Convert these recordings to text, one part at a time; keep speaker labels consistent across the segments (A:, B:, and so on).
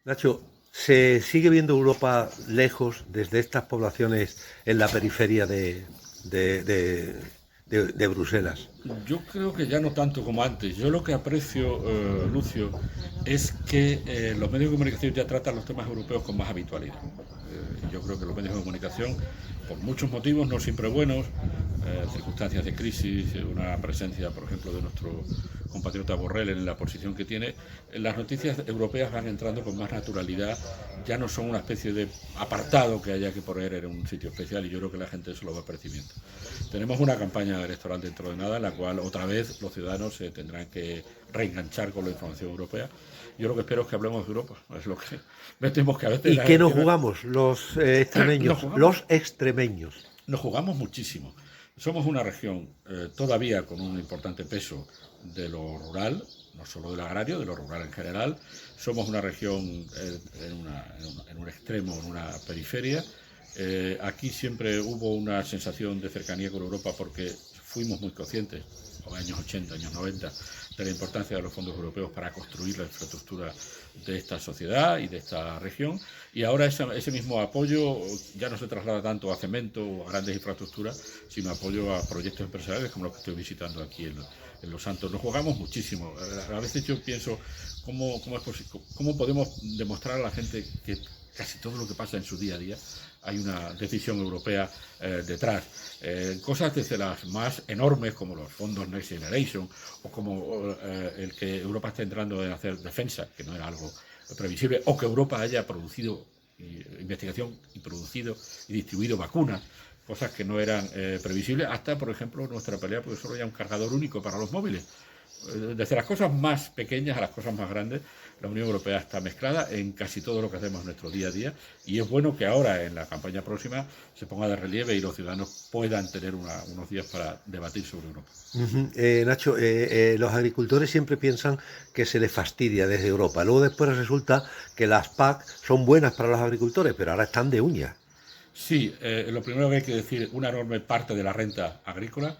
A: Nacho, ¿se sigue viendo Europa lejos desde estas poblaciones en la periferia de, de- de Bruselas?
B: Yo creo que ya no tanto como antes. Yo lo que aprecio, Lucio, es que los medios de comunicación ya tratan los temas europeos con más habitualidad. Yo creo que los medios de comunicación, por muchos motivos, no siempre buenos, circunstancias de crisis, una presencia, por ejemplo, de nuestro compatriota Borrell en la posición que tiene, las noticias europeas van entrando con más naturalidad, ya no son una especie de apartado que haya que poner en un sitio especial, y yo creo que la gente eso lo va percibiendo. Tenemos una campaña electoral dentro de nada en la cual otra vez los ciudadanos se tendrán que reenganchar con la información europea. Yo lo que espero es que hablemos de Europa, es lo que me temo que a veces
A: ¿Y
B: las
A: qué nos
B: elecciones
A: jugamos los
B: nos
A: extremeños?
B: jugamos
A: Los extremeños.
B: nos jugamos muchísimo. Somos una región todavía con un importante peso de lo rural, no solo del agrario, de lo rural en general. Somos una región en un extremo, en una periferia. Aquí siempre hubo una sensación de cercanía con Europa porque fuimos muy conscientes, en los años 80, años 90, de la importancia de los fondos europeos para construir la infraestructura de esta sociedad y de esta región. Y ahora ese mismo apoyo ya no se traslada tanto a cemento o a grandes infraestructuras, sino apoyo a proyectos empresariales como los que estoy visitando aquí en Los Santos. Nos jugamos muchísimo. A veces yo pienso cómo podemos demostrar a la gente que casi todo lo que pasa en su día a día hay una decisión europea detrás. Cosas desde las más enormes como los fondos Next Generation o como el que Europa está entrando en hacer defensa, que no era algo previsible, o que Europa haya producido investigación y producido y distribuido vacunas, cosas que no eran previsibles, hasta, por ejemplo, nuestra pelea porque solo hay un cargador único para los móviles. Desde las cosas más pequeñas a las cosas más grandes, la Unión Europea está mezclada en casi todo lo que hacemos en nuestro día a día, y es bueno que ahora en la campaña próxima se ponga de relieve y los ciudadanos puedan tener unos días para debatir sobre Europa.
A: Nacho, los agricultores siempre piensan que se les fastidia desde Europa. Luego después resulta que las PAC son buenas para los agricultores, pero ahora están de uñas.
B: Sí, lo primero que hay que decir, una enorme parte de la renta agrícola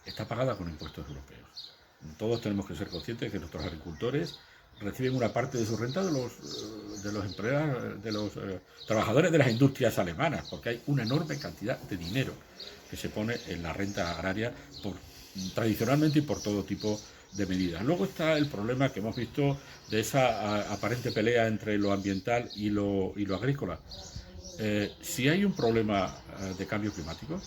B: está pagada con impuestos europeos. Todos tenemos que ser conscientes de que nuestros agricultores reciben una parte de su renta de los trabajadores de las industrias alemanas, porque hay una enorme cantidad de dinero que se pone en la renta agraria tradicionalmente y por todo tipo de medidas. Luego está el problema que hemos visto de esa aparente pelea entre lo ambiental y lo agrícola. Si hay un problema de cambio climático,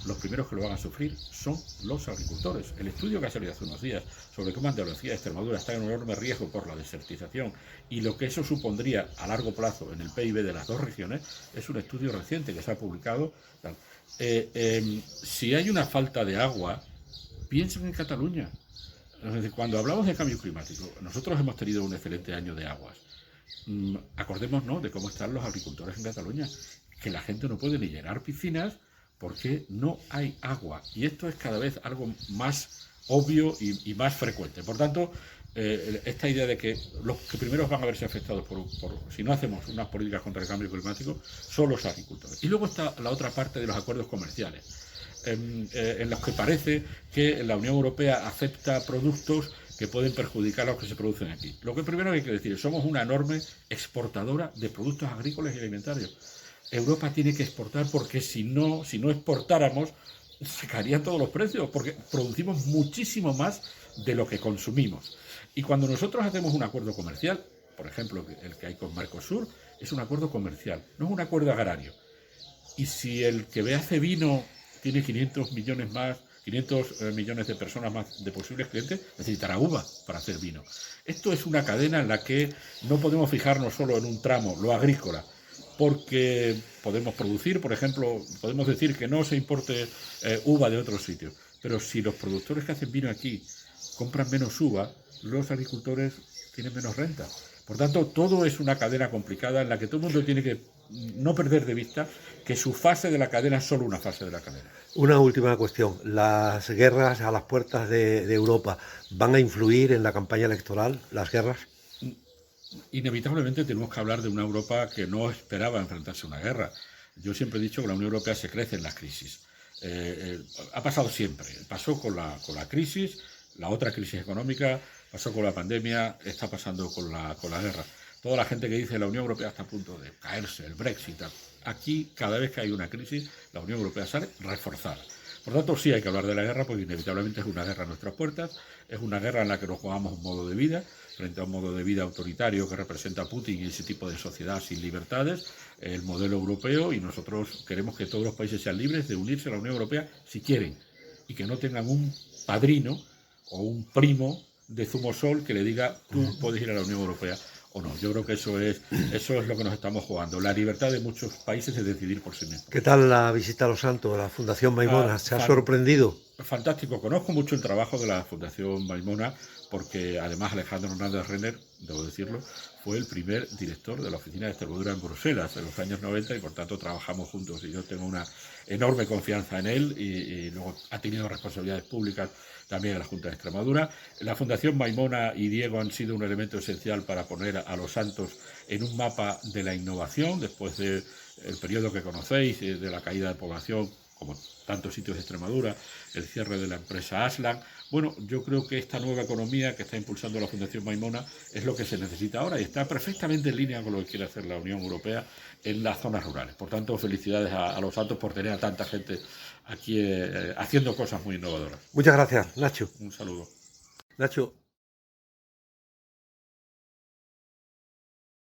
B: los primeros que lo van a sufrir son los agricultores. El estudio que ha salido hace unos días sobre cómo Andalucía y Extremadura están en un enorme riesgo por la desertización y lo que eso supondría a largo plazo en el PIB de las dos regiones es un estudio reciente que se ha publicado. Si hay una falta de agua, piensen en Cataluña. Cuando hablamos de cambio climático, nosotros hemos tenido un excelente año de aguas. Acordémonos de cómo están los agricultores en Cataluña, que la gente no puede ni llenar piscinas porque no hay agua. Y esto es cada vez algo más obvio y más frecuente. Por tanto, esta idea de que los que primeros van a verse afectados si no hacemos unas políticas contra el cambio climático son los agricultores. Y luego está la otra parte de los acuerdos comerciales, en los que parece que la Unión Europea acepta productos que pueden perjudicar a los que se producen aquí. Lo que primero hay que decir, somos una enorme exportadora de productos agrícolas y alimentarios. Europa tiene que exportar porque si no exportáramos, se caerían todos los precios, porque producimos muchísimo más de lo que consumimos. Y cuando nosotros hacemos un acuerdo comercial, por ejemplo, el que hay con Mercosur, es un acuerdo comercial, no es un acuerdo agrario. Y si el que hace vino tiene 500 millones más, 500 millones de personas más de posibles clientes, necesitará uva para hacer vino. Esto es una cadena en la que no podemos fijarnos solo en un tramo, lo agrícola, porque podemos producir, por ejemplo, podemos decir que no se importe uva de otros sitios, pero si los productores que hacen vino aquí compran menos uva, los agricultores tienen menos renta. Por tanto, todo es una cadena complicada en la que todo el mundo tiene que no perder de vista que su fase de la cadena es solo una fase de la cadena.
A: Una última cuestión. ¿Las guerras a las puertas de Europa van a influir en la campaña electoral? ¿Las guerras?
B: Inevitablemente tenemos que hablar de una Europa que no esperaba enfrentarse a una guerra. Yo siempre he dicho que la Unión Europea se crece en las crisis. Ha pasado siempre. Pasó con la crisis, la otra crisis económica, pasó con la pandemia, está pasando con la guerra. toda la gente que dice la Unión Europea está a punto de caerse, el Brexit. Aquí, cada vez que hay una crisis, la Unión Europea sale reforzada. Por tanto, sí hay que hablar de la guerra, porque inevitablemente es una guerra a nuestras puertas, es una guerra en la que nos jugamos un modo de vida, frente a un modo de vida autoritario que representa Putin y ese tipo de sociedad sin libertades, el modelo europeo, y nosotros queremos que todos los países sean libres de unirse a la Unión Europea si quieren, y que no tengan un padrino o un primo de zumosol que le diga tú puedes ir a la Unión Europea o no. Yo creo que eso es lo que nos estamos jugando, la libertad de muchos países de decidir por sí mismos.
A: ¿Qué tal la visita a Los Santos, a la Fundación Maimona? ¿Se ha sorprendido?
B: Fantástico, conozco mucho el trabajo de la Fundación Maimona, porque además Alejandro Hernández Renner, debo decirlo, fue el primer director de la Oficina de Extremadura en Bruselas en los años 90, y por tanto trabajamos juntos, y yo tengo una enorme confianza en él, y luego ha tenido responsabilidades públicas también en la Junta de Extremadura. La Fundación Maimona y Diego han sido un elemento esencial para poner a Los Santos en un mapa de la innovación después del periodo que conocéis, de la caída de población, como tantos sitios de Extremadura, el cierre de la empresa Aslan. Bueno, yo creo que esta nueva economía que está impulsando la Fundación Maimona es lo que se necesita ahora, y está perfectamente en línea con lo que quiere hacer la Unión Europea en las zonas rurales. Por tanto, felicidades a Los Santos por tener a tanta gente aquí haciendo cosas muy innovadoras.
A: Muchas gracias, Nacho.
B: Un saludo.
A: Nacho.